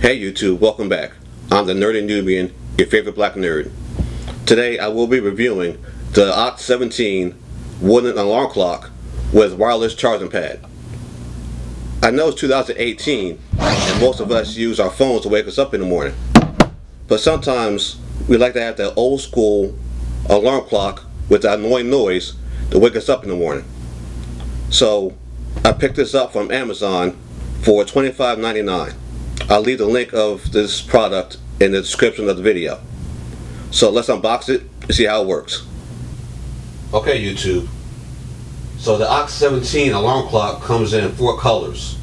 Hey YouTube, welcome back. I'm the Nerdy Nubian, your favorite black nerd. Today I will be reviewing the Oct17 Wooden Alarm Clock with wireless charging pad. I know it's 2018 and most of us use our phones to wake us up in the morning. But sometimes we like to have that old school alarm clock with that annoying noise to wake us up in the morning. So I picked this up from Amazon for $25.99. I'll leave the link of this product in the description of the video. So let's unbox it and see how it works. Okay YouTube, so the Oct17 alarm clock comes in 4 colors: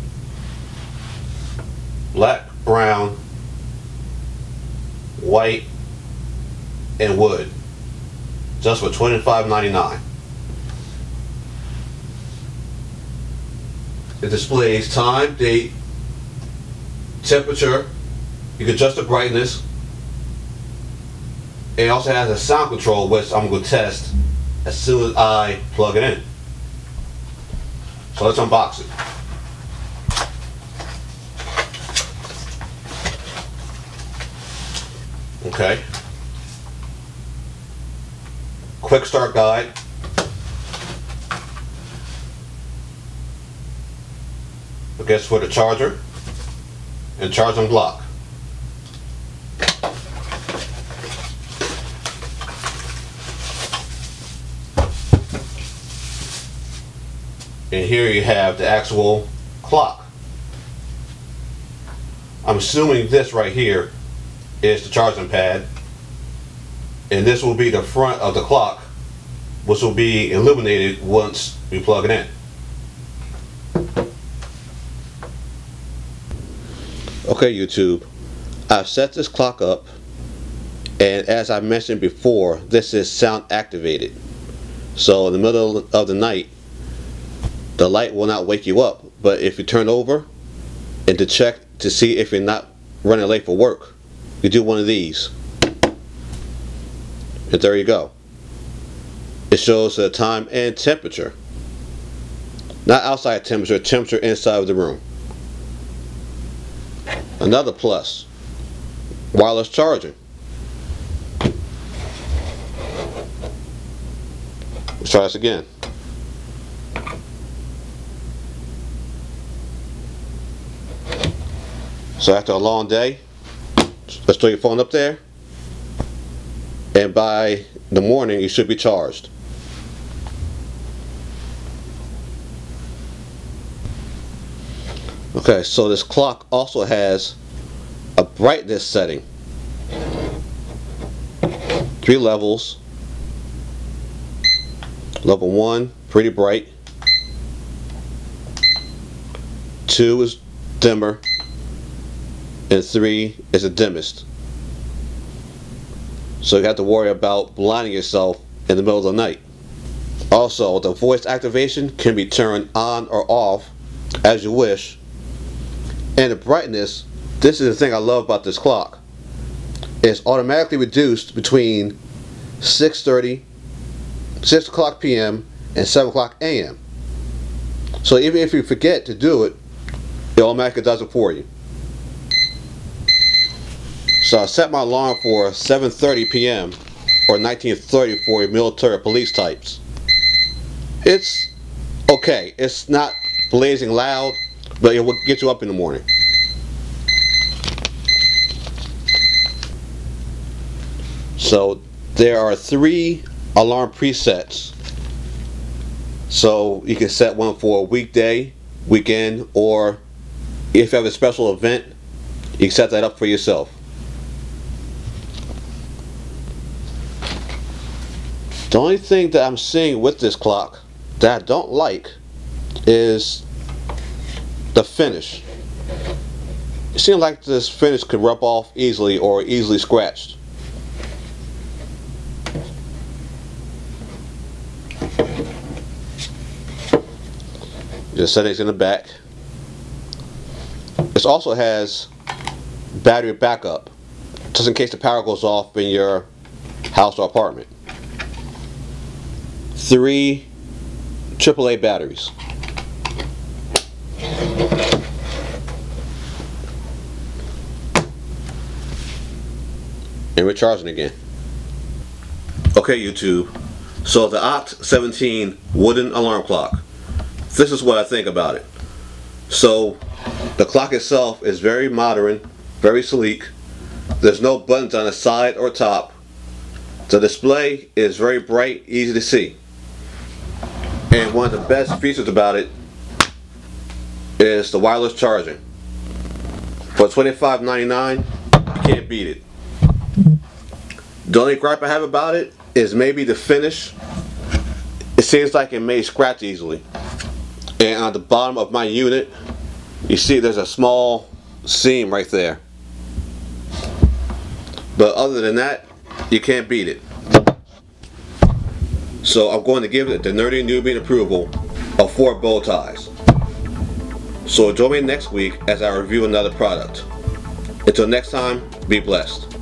black, brown, white, and wood, just for $25.99. It displays time, date, temperature. You can adjust the brightness. It also has a sound control, which I'm going to test as soon as I plug it in. So let's unbox it. Okay. Quick start guide. I guess for the charger and charging block. And here you have the actual clock. I'm assuming this right here is the charging pad, and this will be the front of the clock, which will be illuminated once we plug it in. Okay YouTube, I've set this clock up, and as I mentioned before, this is sound activated. So in the middle of the night, the light will not wake you up, but if you turn over and to check to see if you're not running late for work, you do one of these, and there you go. It shows the time and temperature, not outside temperature, temperature inside of the room. Another plus, wireless charging. Let's try this again. So after a long day, let's throw your phone up there, and by the morning you should be charged. Okay, so this clock also has a brightness setting. 3 levels. Level 1, pretty bright. 2 is dimmer. And 3 is the dimmest. So you have to worry about blinding yourself in the middle of the night. Also, the voice activation can be turned on or off as you wish. And the brightness, this is the thing I love about this clock. It's automatically reduced between 6:30, 6 o'clock p.m. and 7 o'clock a.m. So even if you forget to do it, it automatically does it for you. So I set my alarm for 7:30 p.m. or 19:30 for military or police types. It's okay. It's not blazing loud, but it will get you up in the morning. So there are 3 alarm presets. So you can set one for a weekday, weekend, or if you have a special event, you can set that up for yourself. The only thing that I'm seeing with this clock that I don't like is the finish. It seems like this finish could rub off easily or easily scratched. The settings in the back. This also has battery backup, just in case the power goes off in your house or apartment. 3 AAA batteries. and we're charging again. Okay, YouTube, so the Oct17 Wooden Alarm Clock. This is what I think about it. So the clock itself is very modern, very sleek. There's no buttons on the side or top. The display is very bright, easy to see. And one of the best features about it is the wireless charging. For $25.99, you can't beat it. The only gripe I have about it is maybe the finish. It seems like it may scratch easily. And on the bottom of my unit, you see there's a small seam right there. But other than that, you can't beat it. So I'm going to give it the Nerdy Nubian approval of 4 bow ties. So join me next week as I review another product. Until next time, be blessed.